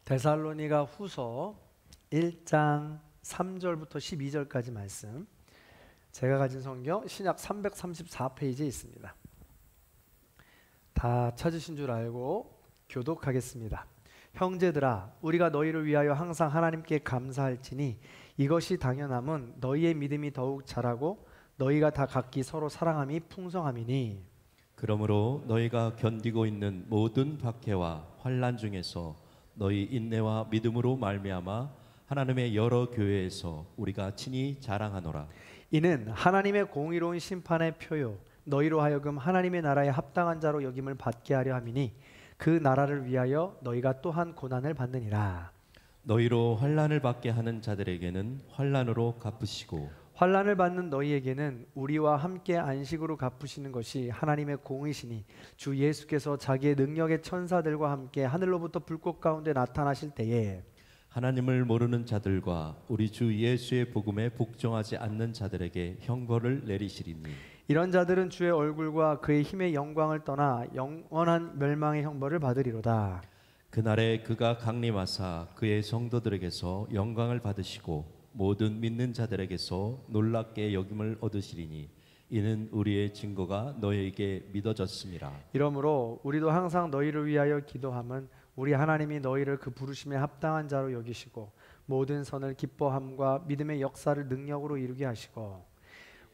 데살로니가 후서 1장 3절부터 12절까지 말씀, 제가 가진 성경 신약 334페이지에 있습니다. 다 찾으신 줄 알고 교독하겠습니다. 형제들아, 우리가 너희를 위하여 항상 하나님께 감사할지니 이것이 당연함은 너희의 믿음이 더욱 자라고 너희가 다 각기 서로 사랑함이 풍성함이니. 그러므로 너희가 견디고 있는 모든 박해와 환난 중에서 너희 인내와 믿음으로 말미암아 하나님의 여러 교회에서 우리가 친히 자랑하노라. 이는 하나님의 공의로운 심판의 표요 너희로 하여금 하나님의 나라에 합당한 자로 여김을 받게 하려 함이니 그 나라를 위하여 너희가 또한 고난을 받느니라. 너희로 환난을 받게 하는 자들에게는 환난으로 갚으시고 환난을 받는 너희에게는 우리와 함께 안식으로 갚으시는 것이 하나님의 공의시니 주 예수께서 자기의 능력의 천사들과 함께 하늘로부터 불꽃 가운데 나타나실 때에 하나님을 모르는 자들과 우리 주 예수의 복음에 복종하지 않는 자들에게 형벌을 내리시리니 이런 자들은 주의 얼굴과 그의 힘의 영광을 떠나 영원한 멸망의 형벌을 받으리로다. 그날에 그가 강림하사 그의 성도들에게서 영광을 받으시고 모든 믿는 자들에게서 놀랍게 여김을 얻으시리니 이는 우리의 증거가 너희에게 믿어졌음이라. 이러므로 우리도 항상 너희를 위하여 기도함은 우리 하나님이 너희를 그 부르심에 합당한 자로 여기시고 모든 선을 기뻐함과 믿음의 역사를 능력으로 이루게 하시고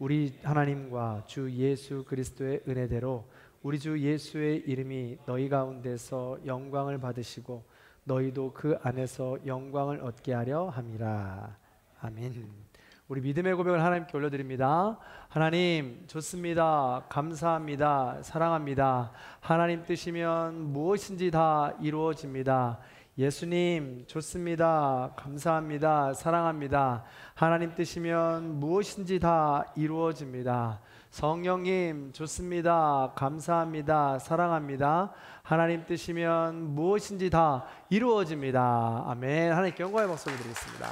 우리 하나님과 주 예수 그리스도의 은혜대로 우리 주 예수의 이름이 너희 가운데서 영광을 받으시고 너희도 그 안에서 영광을 얻게 하려 함이라. 아멘. 우리 믿음의 고백을 하나님께 올려드립니다. 하나님 좋습니다. 감사합니다. 사랑합니다. 하나님 뜻이면 무엇인지 다 이루어집니다. 예수님 좋습니다. 감사합니다. 사랑합니다. 하나님 뜻이면 무엇인지 다 이루어집니다. 성령님 좋습니다. 감사합니다. 사랑합니다. 하나님 뜻이면 무엇인지 다 이루어집니다. 아멘. 하나님께 영광의 박수 드리겠습니다.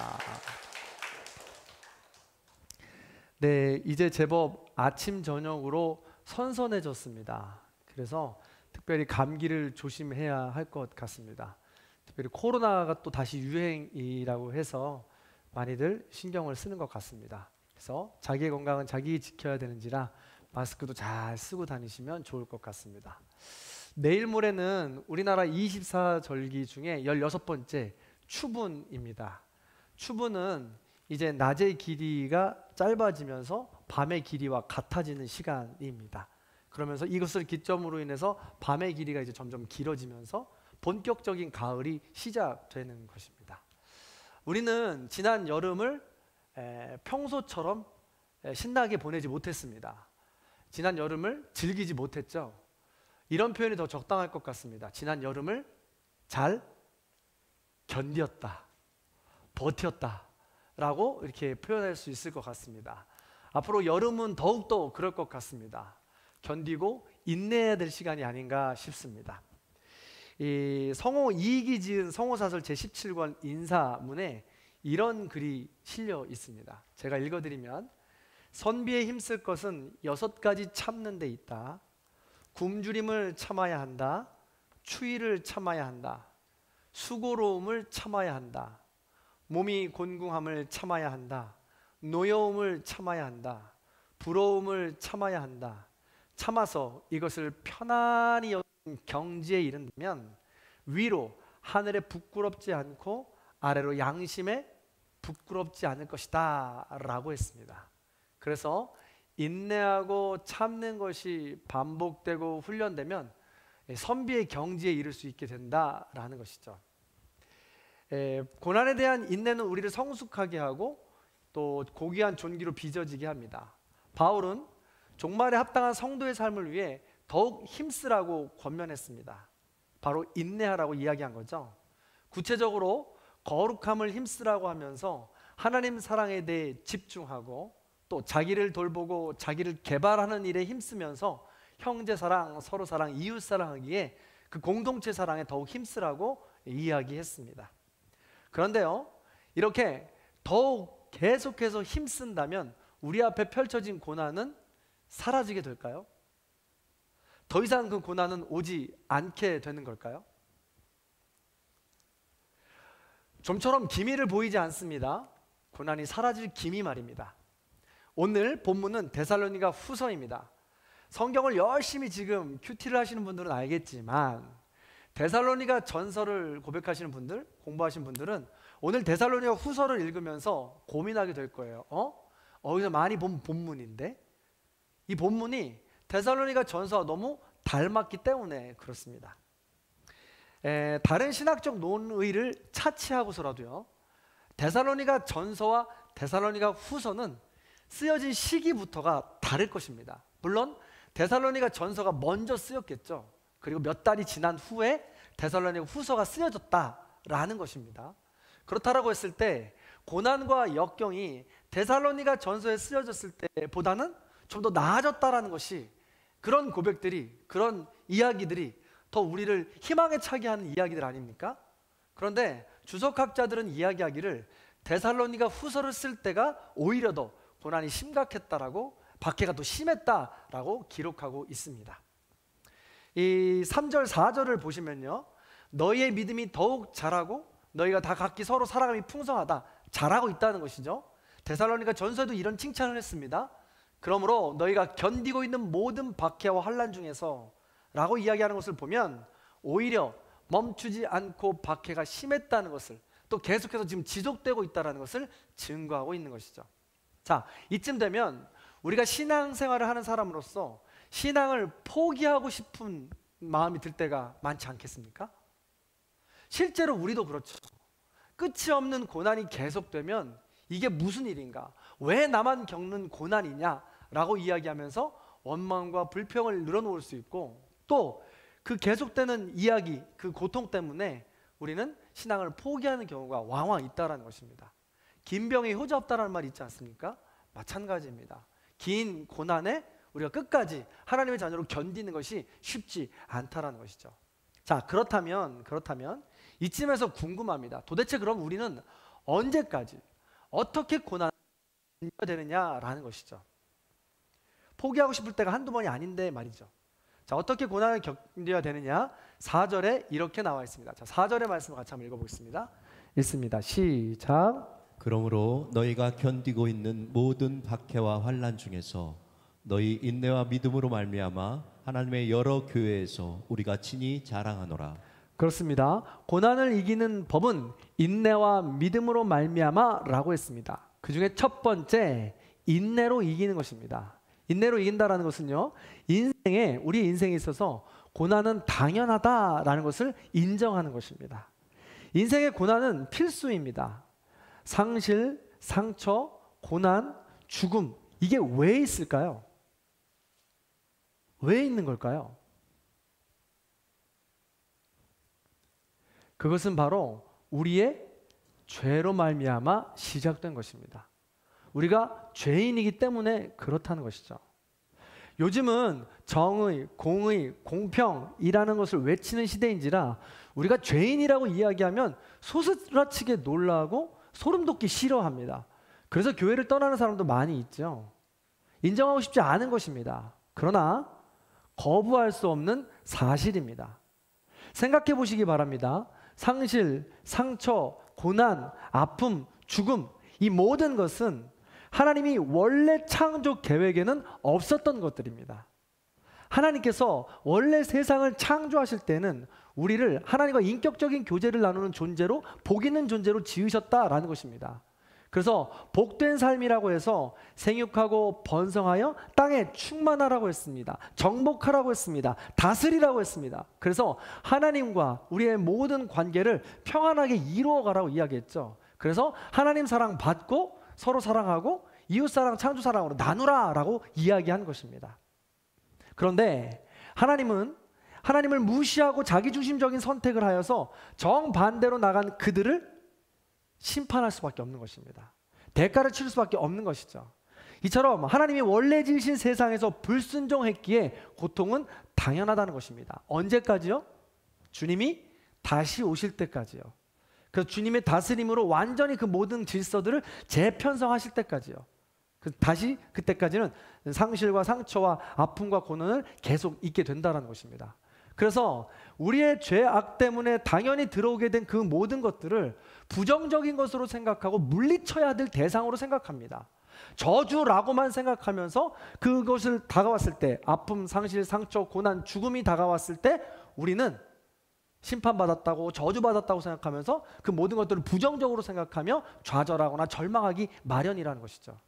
네, 이제 제법 아침 저녁으로 선선해졌습니다. 그래서 특별히 감기를 조심해야 할 것 같습니다. 특별히 코로나가 또 다시 유행이라고 해서 많이들 신경을 쓰는 것 같습니다. 그래서 자기의 건강은 자기 지켜야 되는지라 마스크도 잘 쓰고 다니시면 좋을 것 같습니다. 내일 모레는 우리나라 24절기 중에 16번째 추분입니다. 추분은 이제 낮의 길이가 짧아지면서 밤의 길이와 같아지는 시간입니다. 그러면서 이것을 기점으로 인해서 밤의 길이가 이제 점점 길어지면서 본격적인 가을이 시작되는 것입니다. 우리는 지난 여름을 평소처럼 신나게 보내지 못했습니다. 지난 여름을 즐기지 못했죠. 이런 표현이 더 적당할 것 같습니다. 지난 여름을 잘 견뎠다, 버텼다 라고 이렇게 표현할 수 있을 것 같습니다. 앞으로 여름은 더욱더 그럴 것 같습니다. 견디고 인내해야 될 시간이 아닌가 싶습니다. 이 성호 이익이 지은 성호사설 제17권 인사문에 이런 글이 실려 있습니다. 제가 읽어드리면 선비에 힘쓸 것은 6가지 참는 데 있다. 굶주림을 참아야 한다. 추위를 참아야 한다. 수고로움을 참아야 한다. 몸이 곤궁함을 참아야 한다. 노여움을 참아야 한다. 부러움을 참아야 한다. 참아서 이것을 편안히 여긴 경지에 이른다면 위로 하늘에 부끄럽지 않고 아래로 양심에 부끄럽지 않을 것이다 라고 했습니다. 그래서 인내하고 참는 것이 반복되고 훈련되면 선비의 경지에 이를 수 있게 된다라는 것이죠. 고난에 대한 인내는 우리를 성숙하게 하고 또 고귀한 존귀로 빚어지게 합니다. 바울은 종말에 합당한 성도의 삶을 위해 더욱 힘쓰라고 권면했습니다. 바로 인내하라고 이야기한 거죠. 구체적으로 거룩함을 힘쓰라고 하면서 하나님 사랑에 대해 집중하고 또 자기를 돌보고 자기를 개발하는 일에 힘쓰면서 형제 사랑, 서로 사랑, 이웃 사랑하기에 그 공동체 사랑에 더욱 힘쓰라고 이야기했습니다. 그런데요, 이렇게 더욱 계속해서 힘쓴다면 우리 앞에 펼쳐진 고난은 사라지게 될까요? 더 이상 그 고난은 오지 않게 되는 걸까요? 좀처럼 기미를 보이지 않습니다. 고난이 사라질 기미 말입니다. 오늘 본문은 데살로니가 후서입니다. 성경을 열심히 지금 큐티를 하시는 분들은 알겠지만 데살로니가 전서를 고백하시는 분들, 공부하신 분들은 오늘 데살로니가 후서를 읽으면서 고민하게 될 거예요. 어디서 많이 본 본문인데 이 본문이 데살로니가 전서와 너무 닮았기 때문에 그렇습니다. 다른 신학적 논의를 차치하고서라도요, 데살로니가 전서와 데살로니가 후서는 쓰여진 시기부터가 다를 것입니다. 물론 데살로니가 전서가 먼저 쓰였겠죠. 그리고 몇 달이 지난 후에 데살로니가 후서가 쓰여졌다라는 것입니다. 그렇다라고 했을 때 고난과 역경이 데살로니가 전서에 쓰여졌을 때보다는 좀 더 나아졌다라는 것이, 그런 고백들이, 그런 이야기들이 더 우리를 희망에 차게 하는 이야기들 아닙니까? 그런데 주석학자들은 이야기하기를 데살로니가 후서를 쓸 때가 오히려 더 고난이 심각했다라고, 박해가 더 심했다라고 기록하고 있습니다. 이 3절 4절을 보시면요, 너희의 믿음이 더욱 자라고 너희가 다 각기 서로 사랑함이 풍성하다, 잘하고 있다는 것이죠. 데살로니가 전서에도 이런 칭찬을 했습니다. 그러므로 너희가 견디고 있는 모든 박해와 환난 중에서 라고 이야기하는 것을 보면 오히려 멈추지 않고 박해가 심했다는 것을, 또 계속해서 지금 지속되고 있다는 것을 증거하고 있는 것이죠. 자, 이쯤 되면 우리가 신앙생활을 하는 사람으로서 신앙을 포기하고 싶은 마음이 들 때가 많지 않겠습니까? 실제로 우리도 그렇죠. 끝이 없는 고난이 계속되면 이게 무슨 일인가? 왜 나만 겪는 고난이냐? 라고 이야기하면서 원망과 불평을 늘어놓을 수 있고, 또 그 계속되는 이야기, 그 고통 때문에 우리는 신앙을 포기하는 경우가 왕왕 있다는 것입니다. 긴 병에 효자 없다는 말이 있지 않습니까? 마찬가지입니다. 긴 고난에 우리가 끝까지 하나님의 자녀로 견디는 것이 쉽지 않다는 것이죠. 자, 그렇다면 이쯤에서 궁금합니다. 도대체 그럼 우리는 언제까지 어떻게 고난을 견뎌야 되느냐라는 것이죠. 포기하고 싶을 때가 한두 번이 아닌데 말이죠. 자, 어떻게 고난을 견뎌야 되느냐? 4절에 이렇게 나와 있습니다. 자, 4절의 말씀을 같이 한번 읽어보겠습니다. 읽습니다. 시작. 그러므로 너희가 견디고 있는 모든 박해와 환난 중에서 너희 인내와 믿음으로 말미암아 하나님의 여러 교회에서 우리가 친히 자랑하노라. 그렇습니다. 고난을 이기는 법은 인내와 믿음으로 말미암아라고 했습니다. 그 중에 첫 번째, 인내로 이기는 것입니다. 인내로 이긴다라는 것은요, 우리 인생에 있어서 고난은 당연하다라는 것을 인정하는 것입니다. 인생의 고난은 필수입니다. 상실, 상처, 고난, 죽음, 이게 왜 있을까요? 왜 있는 걸까요? 그것은 바로 우리의 죄로 말미암아 시작된 것입니다. 우리가 죄인이기 때문에 그렇다는 것이죠. 요즘은 정의, 공의, 공평이라는 것을 외치는 시대인지라 우리가 죄인이라고 이야기하면 소스라치게 놀라고 소름 돋기 싫어합니다. 그래서 교회를 떠나는 사람도 많이 있죠. 인정하고 싶지 않은 것입니다. 그러나 거부할 수 없는 사실입니다. 생각해 보시기 바랍니다. 상실, 상처, 고난, 아픔, 죽음, 이 모든 것은 하나님이 원래 창조 계획에는 없었던 것들입니다. 하나님께서 원래 세상을 창조하실 때는 우리를 하나님과 인격적인 교제를 나누는 존재로, 복 있는 존재로 지으셨다라는 것입니다. 그래서 복된 삶이라고 해서 생육하고 번성하여 땅에 충만하라고 했습니다. 정복하라고 했습니다. 다스리라고 했습니다. 그래서 하나님과 우리의 모든 관계를 평안하게 이루어가라고 이야기했죠. 그래서 하나님 사랑 받고 서로 사랑하고 이웃사랑, 창조사랑으로 나누라라고 이야기한 것입니다. 그런데 하나님을 무시하고 자기중심적인 선택을 하여서 정반대로 나간 그들을 심판할 수밖에 없는 것입니다. 대가를 치를 수밖에 없는 것이죠. 이처럼 하나님이 원래 지으신 세상에서 불순종했기에 고통은 당연하다는 것입니다. 언제까지요? 주님이 다시 오실 때까지요. 그래서 주님의 다스림으로 완전히 그 모든 질서들을 재편성하실 때까지요. 다시 그때까지는 상실과 상처와 아픔과 고난을 계속 잊게 된다는 것입니다. 그래서 우리의 죄악 때문에 당연히 들어오게 된 그 모든 것들을 부정적인 것으로 생각하고 물리쳐야 될 대상으로 생각합니다. 저주라고만 생각하면서 그것을 다가왔을 때, 아픔, 상실, 상처, 고난, 죽음이 다가왔을 때 우리는 심판받았다고, 저주받았다고 생각하면서 그 모든 것들을 부정적으로 생각하며 좌절하거나 절망하기 마련이라는 것이죠.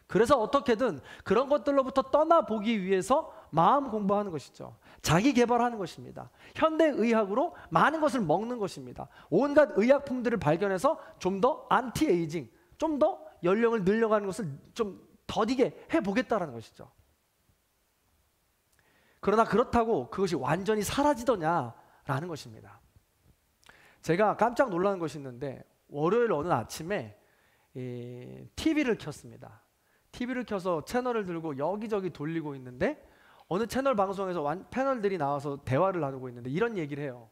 그래서 어떻게든 그런 것들로부터 떠나보기 위해서 마음 공부하는 것이죠. 자기 개발하는 것입니다. 현대의학으로 많은 것을 먹는 것입니다. 온갖 의약품들을 발견해서 좀 더 안티에이징, 좀 더 연령을 늘려가는 것을 좀 더디게 해보겠다는 것이죠. 그러나 그렇다고 그것이 완전히 사라지더냐라는 것입니다. 제가 깜짝 놀라는 것이 있는데, 월요일 어느 아침에 TV를 켰습니다. TV를 켜서 채널을 들고 여기저기 돌리고 있는데 어느 채널 방송에서 패널들이 나와서 대화를 나누고 있는데 이런 얘기를 해요.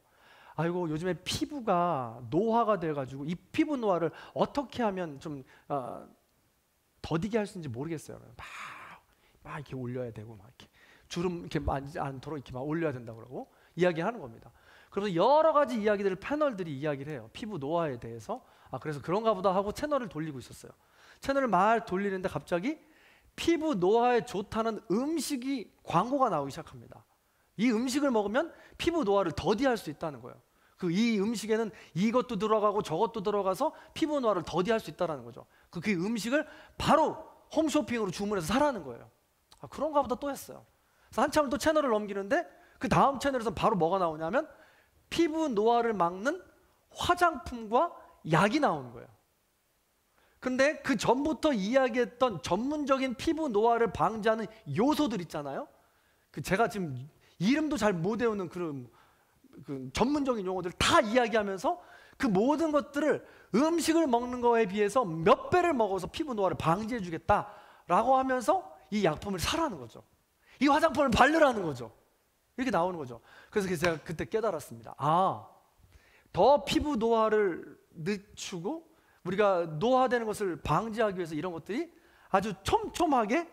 아이고, 요즘에 피부가 노화가 돼가지고 이 피부 노화를 어떻게 하면 좀 더디게 할 수 있는지 모르겠어요. 막 이렇게 올려야 되고, 막 이렇게 주름 이렇게 만지지 않도록 이렇게 막 올려야 된다고 그러고 이야기하는 겁니다. 그래서 여러 가지 이야기들을 패널들이 이야기를 해요. 피부 노화에 대해서. 그래서 그런가 보다 하고 채널을 돌리고 있었어요. 채널을 막 돌리는데 갑자기 피부 노화에 좋다는 음식이 광고가 나오기 시작합니다. 이 음식을 먹으면 피부 노화를 더디할 수 있다는 거예요. 이 음식에는 이것도 들어가고 저것도 들어가서 피부 노화를 더디할 수 있다는 거죠. 그 음식을 바로 홈쇼핑으로 주문해서 사라는 거예요. 그런가 보다 또 했어요. 그래서 한참을 또 채널을 넘기는데 그 다음 채널에서 바로 뭐가 나오냐면 피부 노화를 막는 화장품과 약이 나오는 거예요. 근데 그 전부터 이야기했던 전문적인 피부 노화를 방지하는 요소들 있잖아요. 제가 지금 이름도 잘 못 외우는 그런 전문적인 용어들 다 이야기하면서 그 모든 것들을 음식을 먹는 거에 비해서 몇 배를 먹어서 피부 노화를 방지해 주겠다라고 하면서 이 약품을 사라는 거죠. 이 화장품을 바르라는 거죠. 이렇게 나오는 거죠. 그래서 제가 그때 깨달았습니다. 더 피부 노화를 늦추고 우리가 노화되는 것을 방지하기 위해서 이런 것들이 아주 촘촘하게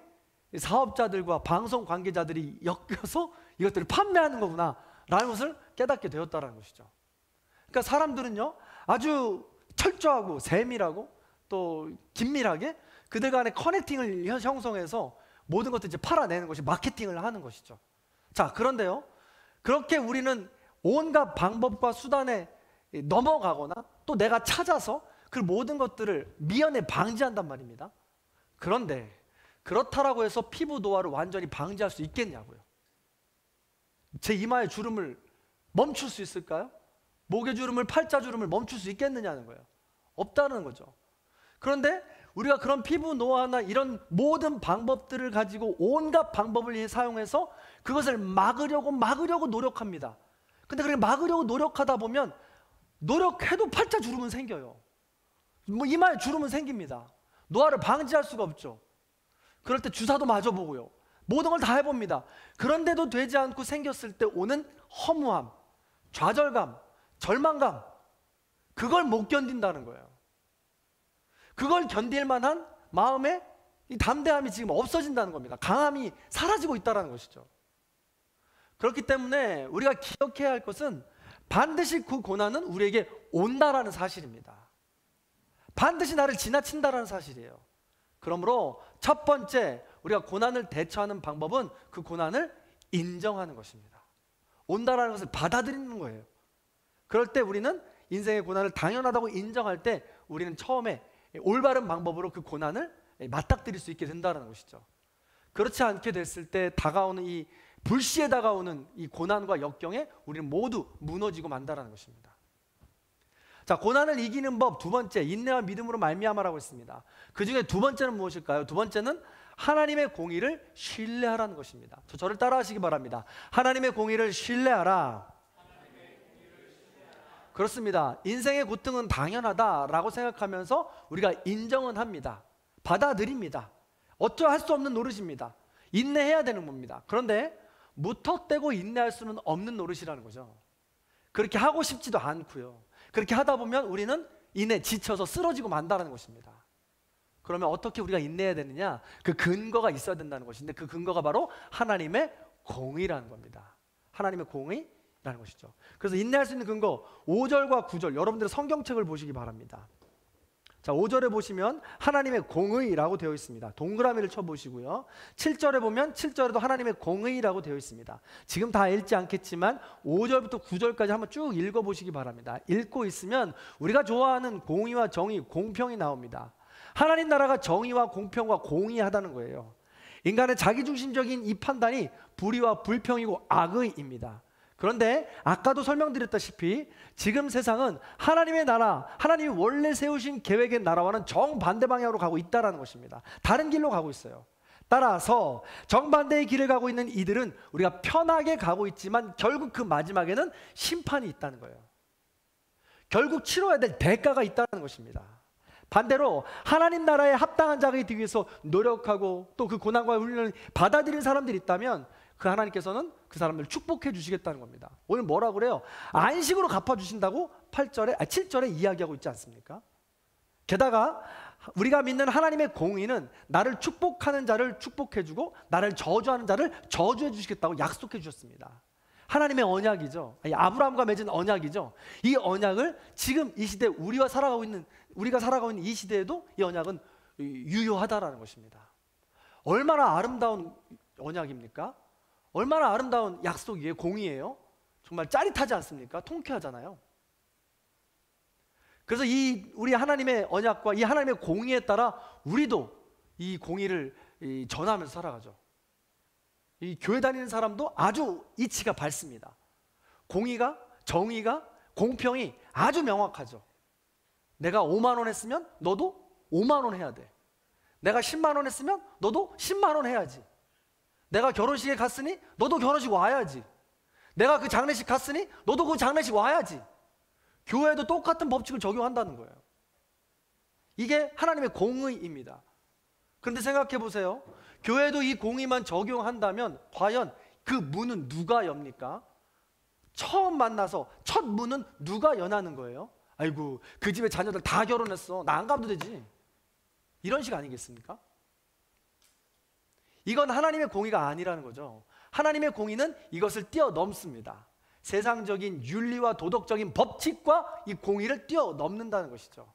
사업자들과 방송 관계자들이 엮여서 이것들을 판매하는 거구나 라는 것을 깨닫게 되었다는 것이죠. 그러니까 사람들은요, 아주 철저하고 세밀하고 또 긴밀하게 그들 간의 커넥팅을 형성해서 모든 것들을 이제 팔아내는 것이 마케팅을 하는 것이죠. 자, 그런데요, 그렇게 우리는 온갖 방법과 수단에 넘어가거나 또 내가 찾아서 그 모든 것들을 미연에 방지한단 말입니다. 그런데 그렇다라고 해서 피부 노화를 완전히 방지할 수 있겠냐고요. 제 이마의 주름을 멈출 수 있을까요? 목의 주름을, 팔자 주름을 멈출 수 있겠느냐는 거예요. 없다는 거죠. 그런데 우리가 그런 피부 노화나 이런 모든 방법들을 가지고 온갖 방법을 사용해서 그것을 막으려고 노력합니다. 근데 그렇게 막으려고 노력하다 보면 노력해도 팔자 주름은 생겨요. 이마에 주름은 생깁니다. 노화를 방지할 수가 없죠. 그럴 때 주사도 맞아보고요. 모든 걸 다 해봅니다. 그런데도 되지 않고 생겼을 때 오는 허무함, 좌절감, 절망감, 그걸 못 견딘다는 거예요. 그걸 견딜 만한 마음의 이 담대함이 지금 없어진다는 겁니다. 강함이 사라지고 있다는 것이죠. 그렇기 때문에 우리가 기억해야 할 것은 반드시 그 고난은 우리에게 온다라는 사실입니다. 반드시 나를 지나친다라는 사실이에요. 그러므로 첫 번째 우리가 고난을 대처하는 방법은 그 고난을 인정하는 것입니다. 온다라는 것을 받아들이는 거예요. 그럴 때 우리는 인생의 고난을 당연하다고 인정할 때 우리는 처음에 올바른 방법으로 그 고난을 맞닥뜨릴 수 있게 된다는 것이죠. 그렇지 않게 됐을 때 다가오는 이 불시에 다가오는 이 고난과 역경에 우리는 모두 무너지고 만다라는 것입니다. 자, 고난을 이기는 법 두 번째, 인내와 믿음으로 말미암아라고 했습니다. 그 중에 두 번째는 무엇일까요? 두 번째는 하나님의 공의를 신뢰하라는 것입니다. 저를 따라하시기 바랍니다. 하나님의 공의를 신뢰하라. 그렇습니다. 인생의 고통은 당연하다라고 생각하면서 우리가 인정은 합니다. 받아들입니다. 어쩌할 수 없는 노릇입니다. 인내해야 되는 겁니다. 그런데 무턱대고 인내할 수는 없는 노릇이라는 거죠. 그렇게 하고 싶지도 않고요. 그렇게 하다 보면 우리는 인내 지쳐서 쓰러지고 만다는 것입니다. 그러면 어떻게 우리가 인내해야 되느냐? 그 근거가 있어야 된다는 것인데 그 근거가 바로 하나님의 공의라는 겁니다. 하나님의 공의, 라는 것이죠. 그래서 인내할 수 있는 근거 5절과 9절 여러분들의 성경책을 보시기 바랍니다. 자, 5절에 보시면 하나님의 공의라고 되어 있습니다. 동그라미를 쳐보시고요. 7절에 보면 7절에도 하나님의 공의라고 되어 있습니다. 지금 다 읽지 않겠지만 5절부터 9절까지 한번 쭉 읽어보시기 바랍니다. 읽고 있으면 우리가 좋아하는 공의와 정의, 공평이 나옵니다. 하나님 나라가 정의와 공평과 공의하다는 거예요. 인간의 자기중심적인 이 판단이 불의와 불평이고 악의입니다. 그런데 아까도 설명드렸다시피 지금 세상은 하나님의 나라, 하나님이 원래 세우신 계획의 나라와는 정반대 방향으로 가고 있다는 것입니다. 다른 길로 가고 있어요. 따라서 정반대의 길을 가고 있는 이들은 우리가 편하게 가고 있지만 결국 그 마지막에는 심판이 있다는 거예요. 결국 치러야 될 대가가 있다는 것입니다. 반대로 하나님 나라에 합당한 자가 되기 위해서 노력하고 또 그 고난과 훈련을 받아들인 사람들이 있다면 그 하나님께서는 그 사람들을 축복해 주시겠다는 겁니다. 오늘 뭐라고 그래요? 안식으로 갚아주신다고 7절에 이야기하고 있지 않습니까? 게다가 우리가 믿는 하나님의 공의는 나를 축복하는 자를 축복해 주고 나를 저주하는 자를 저주해 주시겠다고 약속해 주셨습니다. 하나님의 언약이죠. 아브라함과 맺은 언약이죠. 이 언약을 지금 이 시대 우리가 살아가고 있는 이 시대에도 이 언약은 유효하다라는 것입니다. 얼마나 아름다운 언약입니까? 얼마나 아름다운 약속이에요. 공의예요. 정말 짜릿하지 않습니까? 통쾌하잖아요. 그래서 우리 하나님의 언약과 이 하나님의 공의에 따라 우리도 이 공의를 전하면서 살아가죠. 이 교회 다니는 사람도 아주 이치가 밝습니다. 공의가, 정의가, 공평이 아주 명확하죠. 내가 5만 원 했으면 너도 5만 원 해야 돼. 내가 10만 원 했으면 너도 10만 원 해야지. 내가 결혼식에 갔으니 너도 결혼식 와야지. 내가 그 장례식 갔으니 너도 그 장례식 와야지. 교회도 똑같은 법칙을 적용한다는 거예요. 이게 하나님의 공의입니다. 그런데 생각해 보세요. 교회도 이 공의만 적용한다면 과연 그 문은 누가 엽니까? 처음 만나서 첫 문은 누가 여나는 거예요? 아이고, 그 집에 자녀들 다 결혼했어. 나 안 가도 되지. 이런 식 아니겠습니까? 이건 하나님의 공의가 아니라는 거죠. 하나님의 공의는 이것을 뛰어넘습니다. 세상적인 윤리와 도덕적인 법칙과 이 공의를 뛰어넘는다는 것이죠.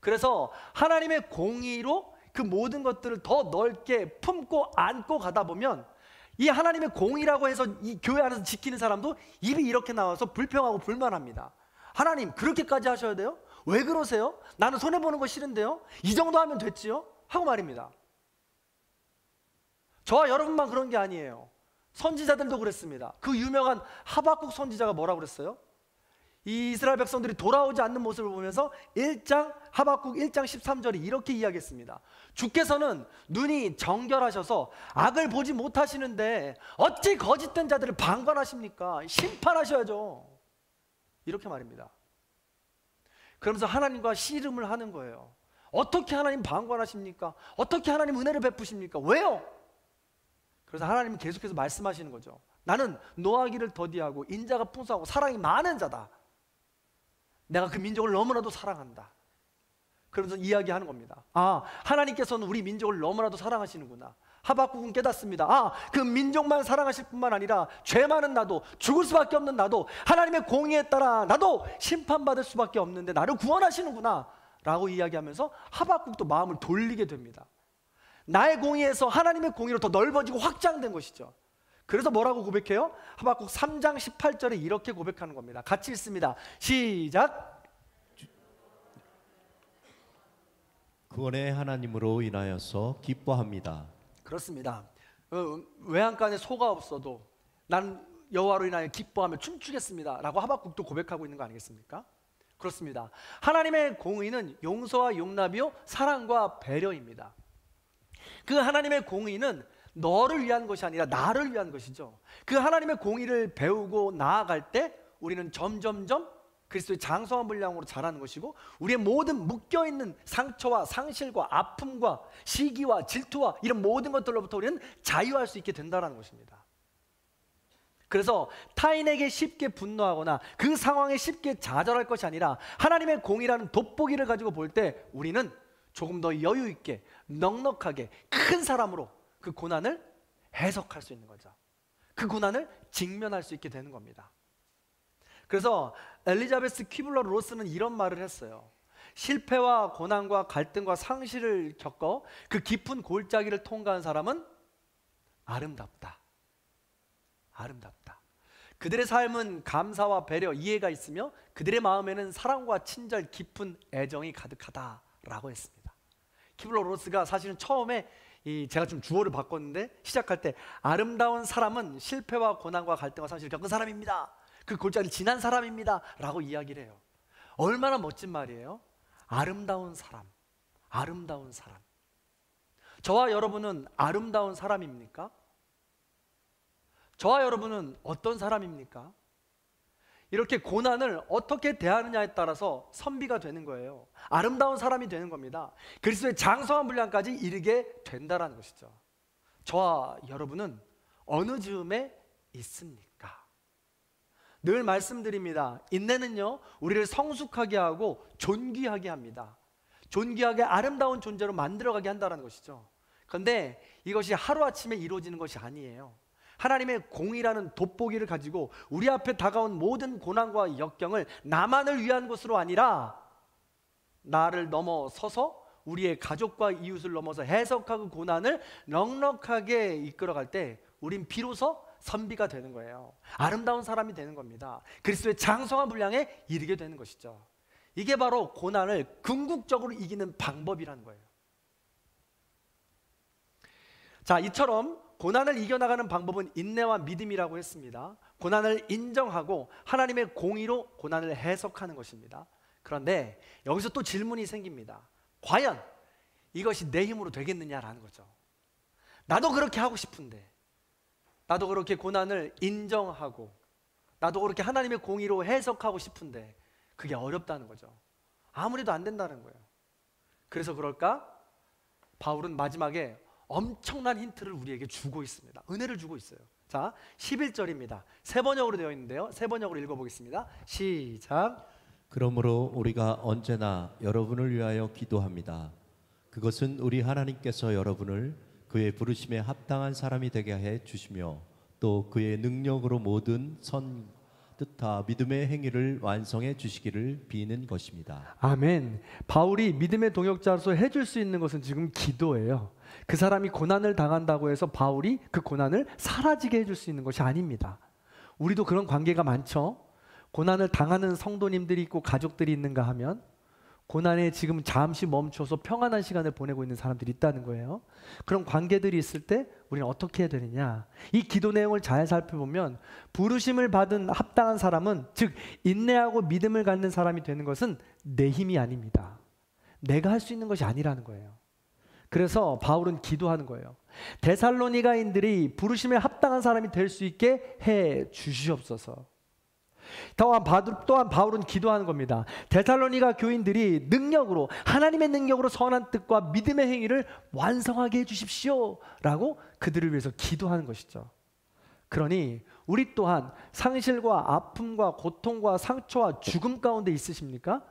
그래서 하나님의 공의로 그 모든 것들을 더 넓게 품고 안고 가다 보면 이 하나님의 공의라고 해서 이 교회 안에서 지키는 사람도 입이 이렇게 나와서 불평하고 불만합니다. 하나님, 그렇게까지 하셔야 돼요? 왜 그러세요? 나는 손해보는 거 싫은데요? 이 정도 하면 됐지요? 하고 말입니다. 저와 여러분만 그런 게 아니에요. 선지자들도 그랬습니다. 그 유명한 하박국 선지자가 뭐라고 그랬어요? 이 이스라엘 백성들이 돌아오지 않는 모습을 보면서 하박국 1장 13절이 이렇게 이야기했습니다. 주께서는 눈이 정결하셔서 악을 보지 못하시는데 어찌 거짓된 자들을 방관하십니까? 심판하셔야죠. 이렇게 말입니다. 그러면서 하나님과 씨름을 하는 거예요. 어떻게 하나님 방관하십니까? 어떻게 하나님 은혜를 베푸십니까? 왜요? 그래서 하나님은 계속해서 말씀하시는 거죠. 나는 노하기를 더디하고 인자가 풍성하고 사랑이 많은 자다. 내가 그 민족을 너무나도 사랑한다. 그러면서 이야기하는 겁니다. 아, 하나님께서는 우리 민족을 너무나도 사랑하시는구나. 하박국은 깨닫습니다. 아, 그 민족만 사랑하실 뿐만 아니라 죄 많은 나도, 죽을 수밖에 없는 나도, 하나님의 공의에 따라 나도 심판받을 수밖에 없는데 나를 구원하시는구나 라고 이야기하면서 하박국도 마음을 돌리게 됩니다. 나의 공의에서 하나님의 공의로 더 넓어지고 확장된 것이죠. 그래서 뭐라고 고백해요? 하박국 3장 18절에 이렇게 고백하는 겁니다. 같이 읽습니다. 시작. 구원의 하나님으로 인하여서 기뻐합니다. 그렇습니다. 외양간에 소가 없어도 난 여호와로 인하여 기뻐하며 춤추겠습니다 라고 하박국도 고백하고 있는 거 아니겠습니까? 그렇습니다. 하나님의 공의는 용서와 용납이요 사랑과 배려입니다. 그 하나님의 공의는 너를 위한 것이 아니라 나를 위한 것이죠. 그 하나님의 공의를 배우고 나아갈 때 우리는 점점점 그리스도의 장성한 분량으로 자라는 것이고 우리의 모든 묶여있는 상처와 상실과 아픔과 시기와 질투와 이런 모든 것들로부터 우리는 자유할 수 있게 된다는 것입니다. 그래서 타인에게 쉽게 분노하거나 그 상황에 쉽게 좌절할 것이 아니라 하나님의 공의라는 돋보기를 가지고 볼 때 우리는 조금 더 여유 있게 넉넉하게 큰 사람으로 그 고난을 해석할 수 있는 거죠. 그 고난을 직면할 수 있게 되는 겁니다. 그래서 엘리자베스 퀴블러 로스는 이런 말을 했어요. 실패와 고난과 갈등과 상실을 겪어 그 깊은 골짜기를 통과한 사람은 아름답다. 아름답다. 그들의 삶은 감사와 배려, 이해가 있으며 그들의 마음에는 사랑과 친절, 깊은 애정이 가득하다라고 했습니다. 퀴블러 로스가 사실은 처음에 제가 좀 주어를 바꿨는데 시작할 때 아름다운 사람은 실패와 고난과 갈등과 상실을 겪은 사람입니다. 그 골짜기를 지난 사람입니다 라고 이야기를 해요. 얼마나 멋진 말이에요. 아름다운 사람, 아름다운 사람. 저와 여러분은 아름다운 사람입니까? 저와 여러분은 어떤 사람입니까? 이렇게 고난을 어떻게 대하느냐에 따라서 선비가 되는 거예요. 아름다운 사람이 되는 겁니다. 그리스도의 장성한 분량까지 이르게 된다는 것이죠. 저와 여러분은 어느 즈음에 있습니까? 늘 말씀드립니다. 인내는요, 우리를 성숙하게 하고 존귀하게 합니다. 존귀하게 아름다운 존재로 만들어가게 한다는 것이죠. 그런데 이것이 하루아침에 이루어지는 것이 아니에요. 하나님의 공의라는 돋보기를 가지고 우리 앞에 다가온 모든 고난과 역경을 나만을 위한 것으로 아니라 나를 넘어서서 우리의 가족과 이웃을 넘어서 해석하고 고난을 넉넉하게 이끌어갈 때 우린 비로소 선비가 되는 거예요. 아름다운 사람이 되는 겁니다. 그리스도의 장성한 분량에 이르게 되는 것이죠. 이게 바로 고난을 궁극적으로 이기는 방법이라는 거예요. 자, 이처럼 고난을 이겨나가는 방법은 인내와 믿음이라고 했습니다. 고난을 인정하고 하나님의 공의로 고난을 해석하는 것입니다. 그런데 여기서 또 질문이 생깁니다. 과연 이것이 내 힘으로 되겠느냐라는 거죠. 나도 그렇게 하고 싶은데, 나도 그렇게 고난을 인정하고, 나도 그렇게 하나님의 공의로 해석하고 싶은데 그게 어렵다는 거죠. 아무래도 안 된다는 거예요. 그래서 그럴까? 바울은 마지막에 엄청난 힌트를 우리에게 주고 있습니다. 은혜를 주고 있어요. 자, 11절입니다. 세 번역으로 되어 있는데요, 세 번역으로 읽어보겠습니다. 시작. 그러므로 우리가 언제나 여러분을 위하여 기도합니다. 그것은 우리 하나님께서 여러분을 그의 부르심에 합당한 사람이 되게 해 주시며 또 그의 능력으로 모든 선 뜻하 믿음의 행위를 완성해 주시기를 비는 것입니다. 아멘. 바울이 믿음의 동역자로서 해줄 수 있는 것은 지금 기도예요. 그 사람이 고난을 당한다고 해서 바울이 그 고난을 사라지게 해줄 수 있는 것이 아닙니다. 우리도 그런 관계가 많죠. 고난을 당하는 성도님들이 있고 가족들이 있는가 하면 고난에 지금 잠시 멈춰서 평안한 시간을 보내고 있는 사람들이 있다는 거예요. 그런 관계들이 있을 때 우리는 어떻게 해야 되느냐? 이 기도 내용을 잘 살펴보면 부르심을 받은 합당한 사람은, 즉 인내하고 믿음을 갖는 사람이 되는 것은 내 힘이 아닙니다. 내가 할 수 있는 것이 아니라는 거예요. 그래서 바울은 기도하는 거예요. 데살로니가인들이 부르심에 합당한 사람이 될 수 있게 해 주시옵소서. 또한 바울은 기도하는 겁니다. 데살로니가 교인들이 능력으로, 하나님의 능력으로 선한 뜻과 믿음의 행위를 완성하게 해주십시오 라고 그들을 위해서 기도하는 것이죠. 그러니 우리 또한 상실과 아픔과 고통과 상처와 죽음 가운데 있으십니까?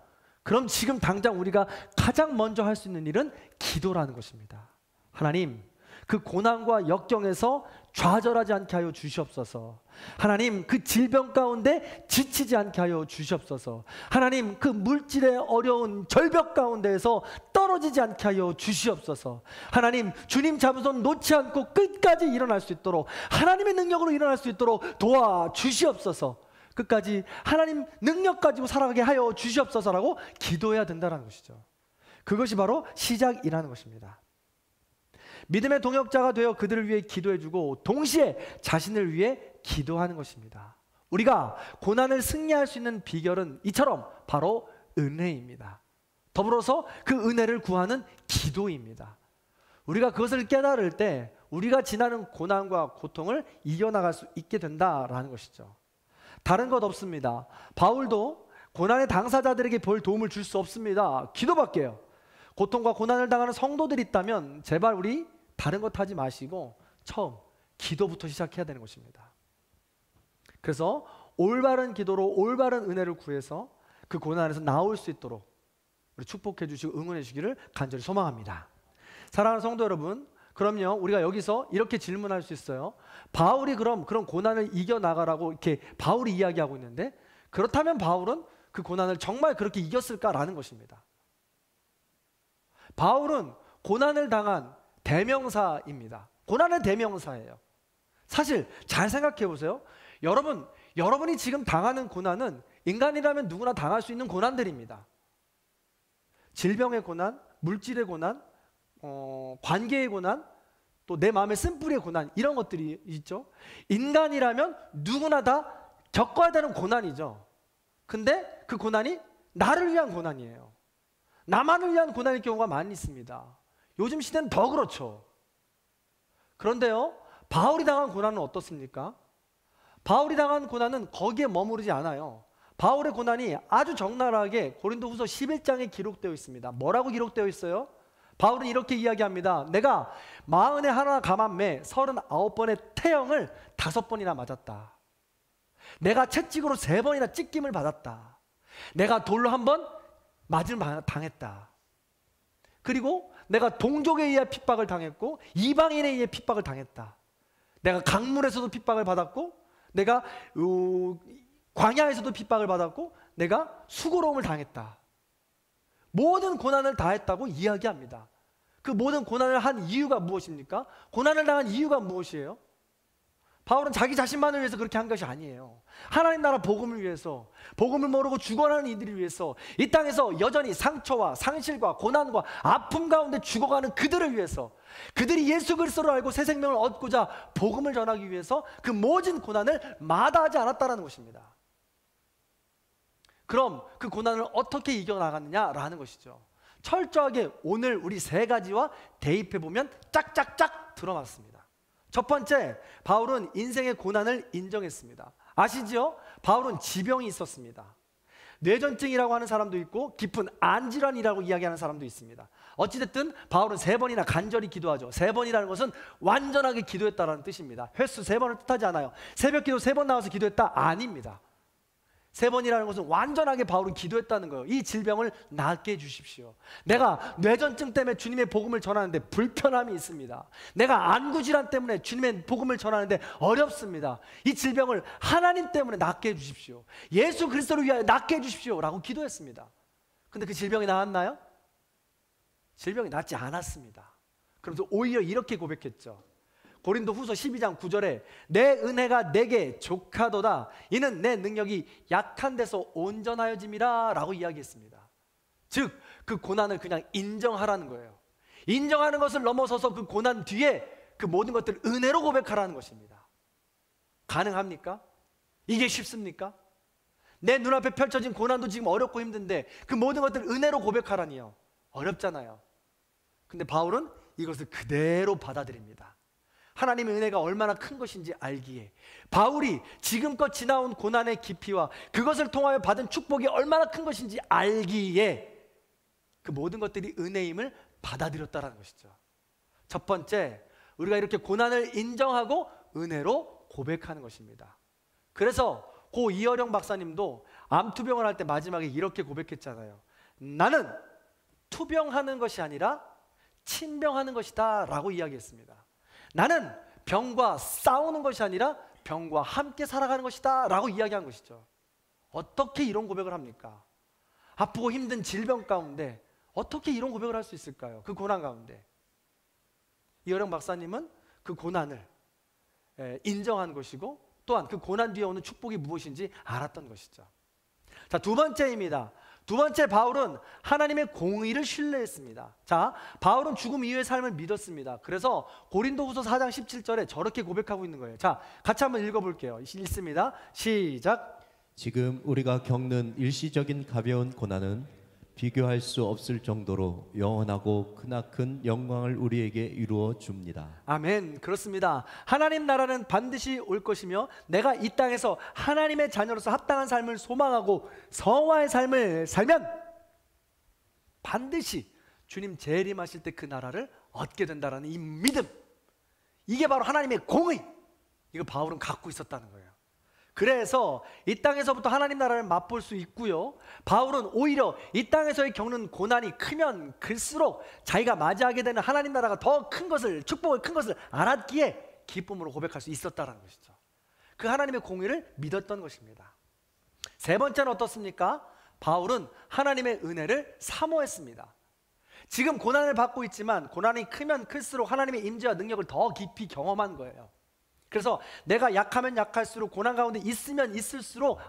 그럼 지금 당장 우리가 가장 먼저 할 수 있는 일은 기도라는 것입니다. 하나님, 그 고난과 역경에서 좌절하지 않게 하여 주시옵소서. 하나님, 그 질병 가운데 지치지 않게 하여 주시옵소서. 하나님, 그 물질의 어려운 절벽 가운데에서 떨어지지 않게 하여 주시옵소서. 하나님, 주님 잡은 손 놓지 않고 끝까지 일어날 수 있도록, 하나님의 능력으로 일어날 수 있도록 도와주시옵소서. 끝까지 하나님 능력 가지고 살아가게 하여 주시옵소서라고 기도해야 된다는 것이죠. 그것이 바로 시작이라는 것입니다. 믿음의 동역자가 되어 그들을 위해 기도해주고 동시에 자신을 위해 기도하는 것입니다. 우리가 고난을 승리할 수 있는 비결은 이처럼 바로 은혜입니다. 더불어서 그 은혜를 구하는 기도입니다. 우리가 그것을 깨달을 때 우리가 지나는 고난과 고통을 이겨나갈 수 있게 된다라는 것이죠. 다른 것 없습니다. 바울도 고난의 당사자들에게 별 도움을 줄 수 없습니다. 기도밖에요. 고통과 고난을 당하는 성도들이 있다면 제발 우리 다른 것 하지 마시고 처음 기도부터 시작해야 되는 것입니다. 그래서 올바른 기도로 올바른 은혜를 구해서 그 고난에서 나올 수 있도록 우리 축복해 주시고 응원해 주시기를 간절히 소망합니다. 사랑하는 성도 여러분, 그럼요, 우리가 여기서 이렇게 질문할 수 있어요. 바울이 그럼 그런 고난을 이겨나가라고 이렇게 바울이 이야기하고 있는데, 그렇다면 바울은 그 고난을 정말 그렇게 이겼을까라는 것입니다. 바울은 고난을 당한 대명사입니다. 고난의 대명사예요. 사실 잘 생각해 보세요. 여러분이 지금 당하는 고난은 인간이라면 누구나 당할 수 있는 고난들입니다. 질병의 고난, 물질의 고난, 관계의 고난, 또 내 마음의 쓴뿌리의 고난, 이런 것들이 있죠. 인간이라면 누구나 다 겪어야 되는 고난이죠. 근데 그 고난이 나를 위한 고난이에요. 나만을 위한 고난일 경우가 많이 있습니다. 요즘 시대는 더 그렇죠. 그런데요, 바울이 당한 고난은 어떻습니까? 바울이 당한 고난은 거기에 머무르지 않아요. 바울의 고난이 아주 적나라하게 고린도후서 11장에 기록되어 있습니다. 뭐라고 기록되어 있어요? 바울은 이렇게 이야기합니다. 내가 41 감암매 39번의 태형을 5번이나 맞았다. 내가 채찍으로 3번이나 찢김을 받았다. 내가 돌로 1번 맞음을 당했다. 그리고 내가 동족에 의해 핍박을 당했고 이방인에 의해 핍박을 당했다. 내가 강물에서도 핍박을 받았고, 내가 광야에서도 핍박을 받았고, 내가 수고로움을 당했다. 모든 고난을 다 했다고 이야기합니다. 그 모든 고난을 한 이유가 무엇입니까? 고난을 당한 이유가 무엇이에요? 바울은 자기 자신만을 위해서 그렇게 한 것이 아니에요. 하나님 나라 복음을 위해서, 복음을 모르고 죽어가는 이들을 위해서, 이 땅에서 여전히 상처와 상실과 고난과 아픔 가운데 죽어가는 그들을 위해서, 그들이 예수 그리스도를 알고 새 생명을 얻고자 복음을 전하기 위해서 그 모든 고난을 마다하지 않았다는 것입니다. 그럼 그 고난을 어떻게 이겨나갔느냐라는 것이죠. 철저하게 오늘 우리 3가지와 대입해보면 짝짝짝 들어맞습니다. 첫 번째, 바울은 인생의 고난을 인정했습니다. 아시지요? 바울은 지병이 있었습니다. 뇌전증이라고 하는 사람도 있고 깊은 안질환이라고 이야기하는 사람도 있습니다. 어찌됐든 바울은 3번이나 간절히 기도하죠. 3번이라는 것은 완전하게 기도했다는 뜻입니다. 횟수 3번을 뜻하지 않아요. 새벽기도 3번 나와서 기도했다? 아닙니다. 3번이라는 것은 완전하게 바울은 기도했다는 거예요. 이 질병을 낫게 해주십시오. 내가 뇌전증 때문에 주님의 복음을 전하는데 불편함이 있습니다. 내가 안구질환 때문에 주님의 복음을 전하는데 어렵습니다. 이 질병을 하나님 때문에 낫게 해주십시오. 예수 그리스도를 위하여 낫게 해주십시오 라고 기도했습니다. 근데 그 질병이 나았나요? 질병이 낫지 않았습니다. 그러면서 오히려 이렇게 고백했죠. 고린도후서 12장 9절에 내 은혜가 내게 족하도다. 이는 내 능력이 약한 데서 온전하여짐이라 라고 이야기했습니다. 즉 그 고난을 그냥 인정하라는 거예요. 인정하는 것을 넘어서서 그 고난 뒤에 그 모든 것들을 은혜로 고백하라는 것입니다. 가능합니까? 이게 쉽습니까? 내 눈앞에 펼쳐진 고난도 지금 어렵고 힘든데 그 모든 것들을 은혜로 고백하라니요. 어렵잖아요. 근데 바울은 이것을 그대로 받아들입니다. 하나님의 은혜가 얼마나 큰 것인지 알기에, 바울이 지금껏 지나온 고난의 깊이와 그것을 통하여 받은 축복이 얼마나 큰 것인지 알기에 그 모든 것들이 은혜임을 받아들였다는 것이죠. 첫 번째, 우리가 이렇게 고난을 인정하고 은혜로 고백하는 것입니다. 그래서 고 이어령 박사님도 암투병을 할 때 마지막에 이렇게 고백했잖아요. 나는 투병하는 것이 아니라 친병하는 것이다 라고 이야기했습니다. 나는 병과 싸우는 것이 아니라 병과 함께 살아가는 것이다 라고 이야기한 것이죠. 어떻게 이런 고백을 합니까? 아프고 힘든 질병 가운데 어떻게 이런 고백을 할 수 있을까요? 그 고난 가운데. 이어령 박사님은 그 고난을 인정한 것이고, 또한 그 고난 뒤에 오는 축복이 무엇인지 알았던 것이죠. 자, 두 번째입니다. 두 번째, 바울은 하나님의 공의를 신뢰했습니다. 자, 바울은 죽음 이후의 삶을 믿었습니다. 그래서 고린도후서 4장 17절에 저렇게 고백하고 있는 거예요. 자, 같이 한번 읽어볼게요. 읽습니다. 시작. 지금 우리가 겪는 일시적인 가벼운 고난은 비교할 수 없을 정도로 영원하고 크나큰 영광을 우리에게 이루어 줍니다. 아멘. 그렇습니다. 하나님 나라는 반드시 올 것이며, 내가 이 땅에서 하나님의 자녀로서 합당한 삶을 소망하고 성화의 삶을 살면 반드시 주님 재림하실 때 그 나라를 얻게 된다는 이 믿음, 이게 바로 하나님의 공의, 이거 바울은 갖고 있었다는 거예요. 그래서 이 땅에서부터 하나님 나라를 맛볼 수 있고요, 바울은 오히려 이 땅에서의 겪는 고난이 크면 클수록 자기가 맞이하게 되는 하나님 나라가 더 큰 것을, 축복을 큰 것을 알았기에 기쁨으로 고백할 수 있었다는 것이죠. 그 하나님의 공의를 믿었던 것입니다. 세 번째는 어떻습니까? 바울은 하나님의 은혜를 사모했습니다. 지금 고난을 받고 있지만 고난이 크면 클수록 하나님의 임재와 능력을 더 깊이 경험한 거예요. 그래서 내가 약하면 약할수록, 고난 가운데 있으면 있을수록,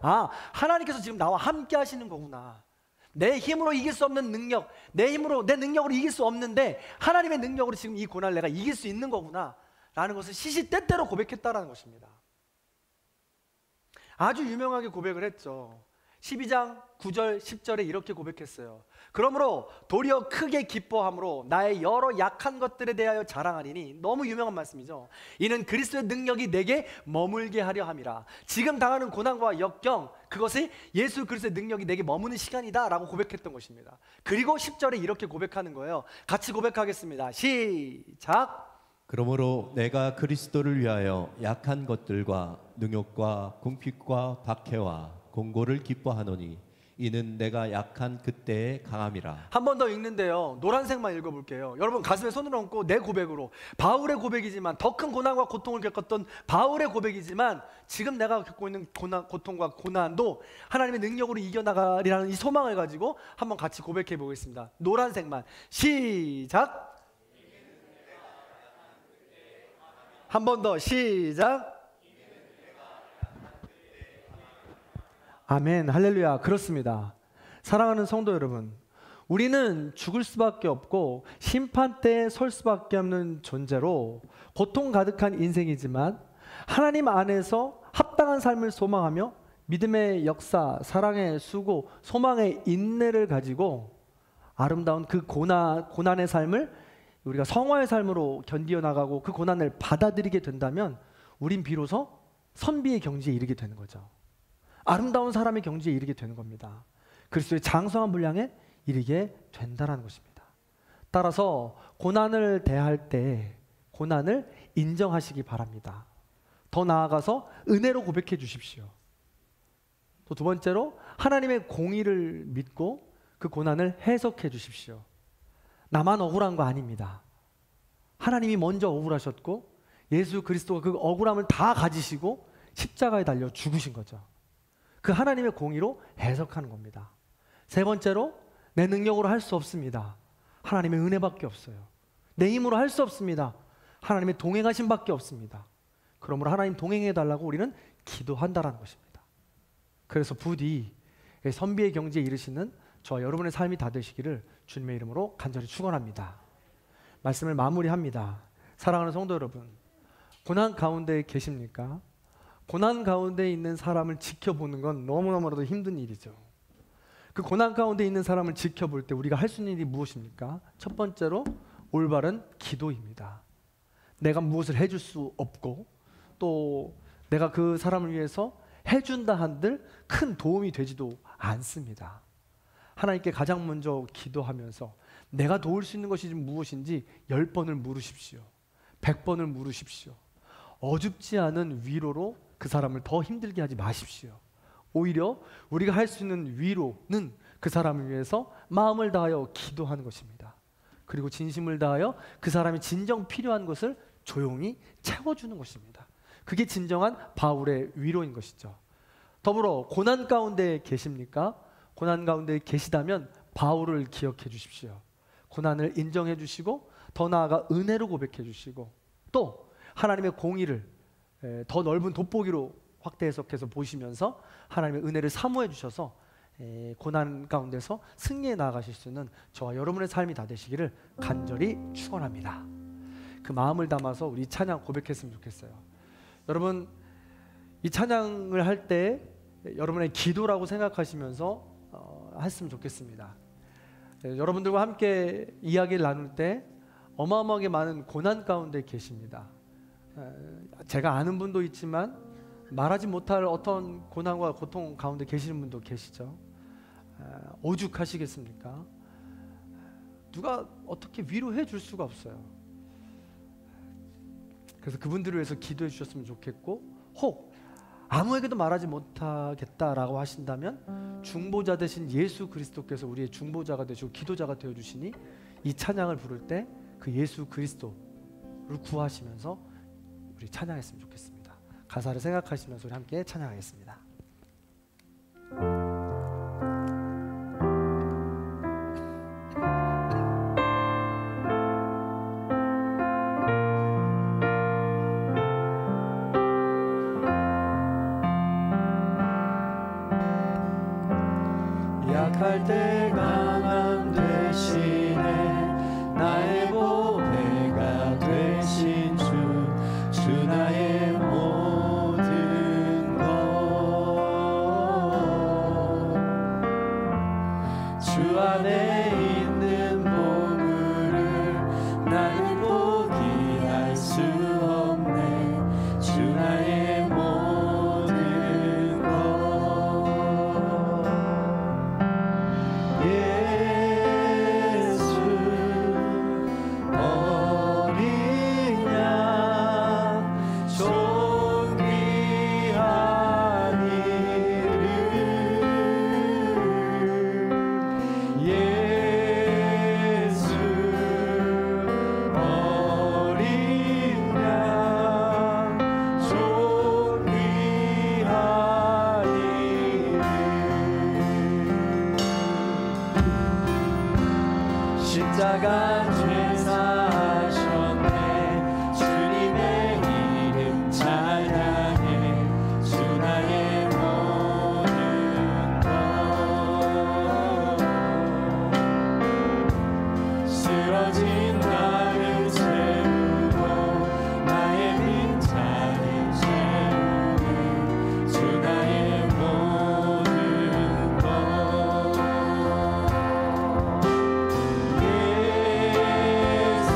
하나님께서 지금 나와 함께 하시는 거구나. 내 힘으로 이길 수 없는 능력, 내 능력으로 이길 수 없는데 하나님의 능력으로 지금 이 고난을 내가 이길 수 있는 거구나 라는 것을 시시때때로 고백했다라는 것입니다. 아주 유명하게 고백을 했죠. 12장 9절 10절에 이렇게 고백했어요. 그러므로 도리어 크게 기뻐함으로 나의 여러 약한 것들에 대하여 자랑하리니, 너무 유명한 말씀이죠. 이는 그리스도의 능력이 내게 머물게 하려 함이라. 지금 당하는 고난과 역경, 그것이 예수 그리스도의 능력이 내게 머무는 시간이다 라고 고백했던 것입니다. 그리고 10절에 이렇게 고백하는 거예요. 같이 고백하겠습니다. 시작. 그러므로 내가 그리스도를 위하여 약한 것들과 능욕과 궁핍과 박해와 공고를 기뻐하노니 이는 내가 약한 그때의 강함이라. 한 번 더 읽는데요, 노란색만 읽어볼게요. 여러분 가슴에 손을 얹고 내 고백으로, 바울의 고백이지만, 더 큰 고난과 고통을 겪었던 바울의 고백이지만, 지금 내가 겪고 있는 고통과 고난도 하나님의 능력으로 이겨나가리라는 이 소망을 가지고 한번 같이 고백해 보겠습니다. 노란색만 시작. 한 번 더 시작. 아멘, 할렐루야. 그렇습니다. 사랑하는 성도 여러분, 우리는 죽을 수밖에 없고 심판대에 설 수밖에 없는 존재로 고통 가득한 인생이지만, 하나님 안에서 합당한 삶을 소망하며 믿음의 역사, 사랑의 수고, 소망의 인내를 가지고 아름다운 그 고난의 삶을 우리가 성화의 삶으로 견디어 나가고 그 고난을 받아들이게 된다면, 우린 비로소 선비의 경지에 이르게 되는 거죠. 아름다운 사람의 경지에 이르게 되는 겁니다. 그리스도의 장성한 분량에 이르게 된다는 것입니다. 따라서 고난을 대할 때 고난을 인정하시기 바랍니다. 더 나아가서 은혜로 고백해 주십시오. 또 두 번째로 하나님의 공의를 믿고 그 고난을 해석해 주십시오. 나만 억울한 거 아닙니다. 하나님이 먼저 억울하셨고 예수 그리스도가 그 억울함을 다 가지시고 십자가에 달려 죽으신 거죠. 그 하나님의 공의로 해석하는 겁니다. 세 번째로, 내 능력으로 할 수 없습니다. 하나님의 은혜밖에 없어요. 내 힘으로 할 수 없습니다. 하나님의 동행하심밖에 없습니다. 그러므로 하나님 동행해 달라고 우리는 기도한다라는 것입니다. 그래서 부디 선비의 경지에 이르시는 저와 여러분의 삶이 다 되시기를 주님의 이름으로 간절히 축원합니다. 말씀을 마무리합니다. 사랑하는 성도 여러분, 고난 가운데 계십니까? 고난 가운데 있는 사람을 지켜보는 건 너무너무나도 힘든 일이죠. 그 고난 가운데 있는 사람을 지켜볼 때 우리가 할 수 있는 일이 무엇입니까? 첫 번째로 올바른 기도입니다. 내가 무엇을 해줄 수 없고, 또 내가 그 사람을 위해서 해준다 한들 큰 도움이 되지도 않습니다. 하나님께 가장 먼저 기도하면서 내가 도울 수 있는 것이 무엇인지 10번을 물으십시오. 100번을 물으십시오. 어줍지 않은 위로로 그 사람을 더 힘들게 하지 마십시오. 오히려 우리가 할 수 있는 위로는 그 사람을 위해서 마음을 다하여 기도하는 것입니다. 그리고 진심을 다하여 그 사람이 진정 필요한 것을 조용히 채워주는 것입니다. 그게 진정한 바울의 위로인 것이죠. 더불어 고난 가운데 계십니까? 고난 가운데 계시다면 바울을 기억해 주십시오. 고난을 인정해 주시고 더 나아가 은혜로 고백해 주시고, 또 하나님의 공의를 더 넓은 돋보기로 확대 해석해서 보시면서 하나님의 은혜를 사모해 주셔서 고난 가운데서 승리해 나아가실 수 있는 저와 여러분의 삶이 다 되시기를 간절히 축원합니다. 그 마음을 담아서 우리 찬양 고백했으면 좋겠어요. 여러분, 이 찬양을 할 때 여러분의 기도라고 생각하시면서 했으면 좋겠습니다. 여러분들과 함께 이야기를 나눌 때 어마어마하게 많은 고난 가운데 계십니다. 제가 아는 분도 있지만 말하지 못할 어떤 고난과 고통 가운데 계시는 분도 계시죠. 오죽하시겠습니까? 누가 어떻게 위로해 줄 수가 없어요. 그래서 그분들을 위해서 기도해 주셨으면 좋겠고, 혹 아무에게도 말하지 못하겠다라고 하신다면 중보자 되신 예수 그리스도께서 우리의 중보자가 되시고 기도자가 되어주시니 이 찬양을 부를 때 그 예수 그리스도를 구하시면서 우리 찬양했으면 좋겠습니다. 가사를 생각하시면서 우리 함께 찬양하겠습니다. 주님의 있는 보물을 나는 포기할 수 없네. 주 나의 모든 것. 예수 어린 양 존귀한 이름. 예수 어린 양 존귀한 이름. 십자가 죄사하셨네. 주님의 이름 찬양해. 주 나의 모든 것. 쓰러진 나를 세우고 나의 빈자리 채우네. 주 나의 모든 것. 예수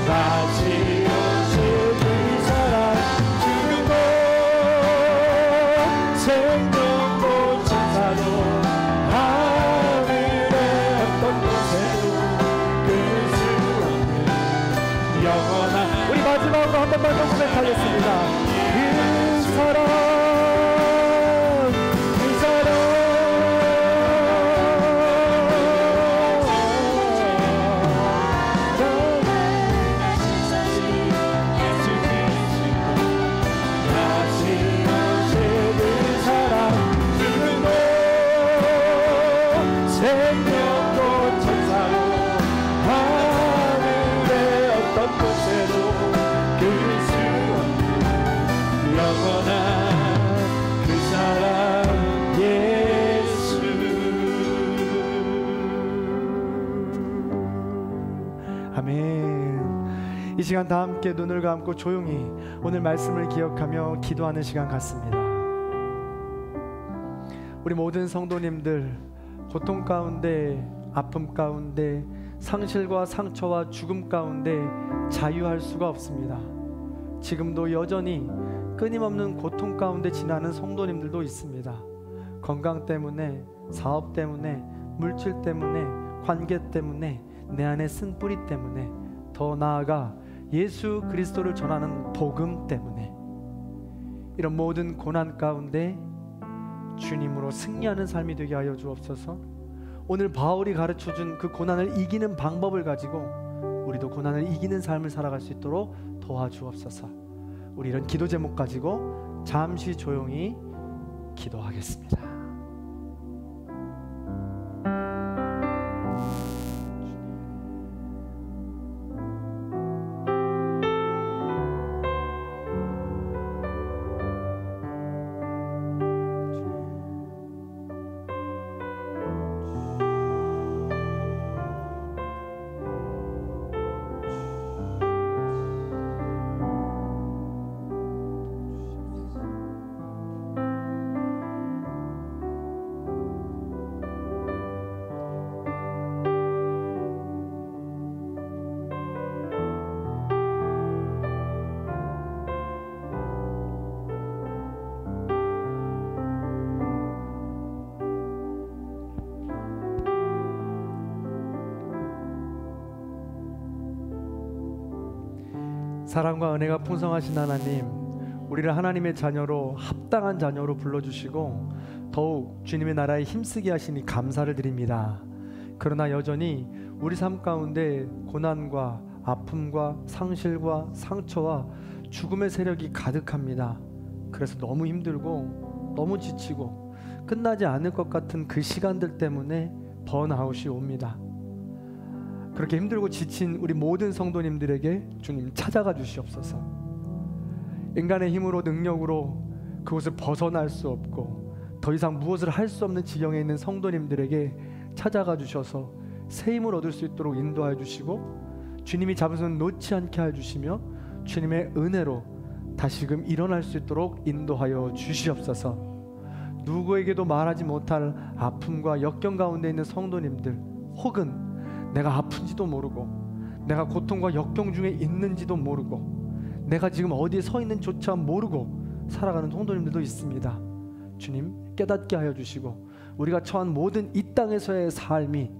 다시 오실 그 사랑 죽음도 생명도 천사도 하늘의 어떤 곳에도 끊을 수 없는 영원한 우리 마지막으로 한 번만 더 고백하겠습니다. 그 사랑 아멘. 이 시간 다 함께 눈을 감고 조용히 오늘 말씀을 기억하며 기도하는 시간 같습니다. 우리 모든 성도님들 고통 가운데, 아픔 가운데, 상실과 상처와 죽음 가운데 자유할 수가 없습니다. 지금도 여전히 끊임없는 고통 가운데 지나는 성도님들도 있습니다. 건강 때문에, 사업 때문에, 물질 때문에, 관계 때문에, 내 안에 쓴 뿌리 때문에, 더 나아가 예수 그리스도를 전하는 복음 때문에, 이런 모든 고난 가운데 주님으로 승리하는 삶이 되게 하여 주옵소서. 오늘 바울이 가르쳐준 그 고난을 이기는 방법을 가지고 우리도 고난을 이기는 삶을 살아갈 수 있도록 도와주옵소서. 우리 이런 기도 제목 가지고 잠시 조용히 기도하겠습니다. 사랑과 은혜가 풍성하신 하나님, 우리를 하나님의 자녀로, 합당한 자녀로 불러주시고 더욱 주님의 나라에 힘쓰게 하시니 감사를 드립니다. 그러나 여전히 우리 삶 가운데 고난과 아픔과 상실과 상처와 죽음의 세력이 가득합니다. 그래서 너무 힘들고 너무 지치고 끝나지 않을 것 같은 그 시간들 때문에 번아웃이 옵니다. 그렇게 힘들고 지친 우리 모든 성도님들에게 주님 찾아가 주시옵소서. 인간의 힘으로, 능력으로 그곳을 벗어날 수 없고 더 이상 무엇을 할 수 없는 지경에 있는 성도님들에게 찾아가 주셔서 새 힘을 얻을 수 있도록 인도하여 주시고, 주님이 잡은 손 놓지 않게 해 주시며 주님의 은혜로 다시금 일어날 수 있도록 인도하여 주시옵소서. 누구에게도 말하지 못할 아픔과 역경 가운데 있는 성도님들, 혹은 내가 아픈지도 모르고 내가 고통과 역경 중에 있는지도 모르고 내가 지금 어디에 서 있는지조차 모르고 살아가는 성도님들도 있습니다. 주님 깨닫게 하여 주시고 우리가 처한 모든 이 땅에서의 삶이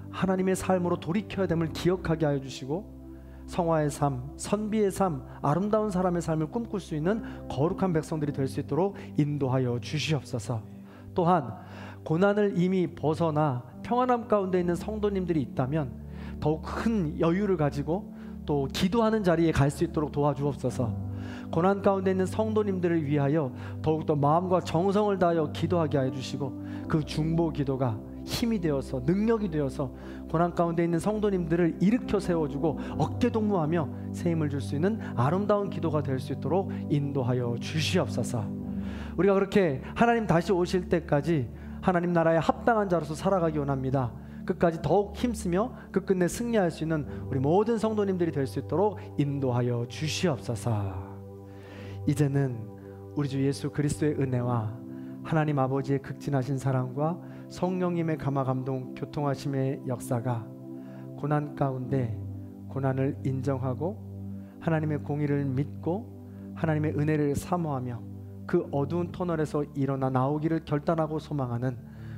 하나님의 삶으로 돌이켜야 됨을 기억하게 하여 주시고, 성화의 삶, 선비의 삶, 아름다운 사람의 삶을 꿈꿀 수 있는 거룩한 백성들이 될 수 있도록 인도하여 주시옵소서. 또한 고난을 이미 벗어나 평안함 가운데 있는 성도님들이 있다면 더욱 큰 여유를 가지고 또 기도하는 자리에 갈 수 있도록 도와주옵소서. 고난 가운데 있는 성도님들을 위하여 더욱더 마음과 정성을 다하여 기도하게 하여 주시고, 그 중보 기도가 힘이 되어서, 능력이 되어서 고난 가운데 있는 성도님들을 일으켜 세워주고 어깨동무하며 새 힘을 줄 수 있는 아름다운 기도가 될 수 있도록 인도하여 주시옵소서. 우리가 그렇게 하나님 다시 오실 때까지 하나님 나라에 합당한 자로서 살아가기 원합니다. 끝까지 더욱 힘쓰며 끝끝내 승리할 수 있는 우리 모든 성도님들이 될 수 있도록 인도하여 주시옵소서. 이제는 우리 주 예수 그리스도의 은혜와 하나님 아버지의 극진하신 사랑과 성령님의 감화 감동 교통하심의 역사가 고난 가운데 고난을 인정하고 하나님의 공의를 믿고 하나님의 은혜를 사모하며 그 어두운 터널에서 일어나 나오기를 결단하고 소망하는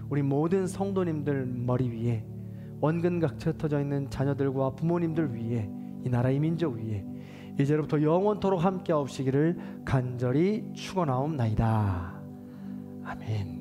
우리 모든 성도님들 머리 위에, 원근각처 흩어져 있는 자녀들과 부모님들 위에, 이 나라의 민족 위에 이제로부터 영원토록 함께 하옵시기를 간절히 축원하옵나이다. 아멘.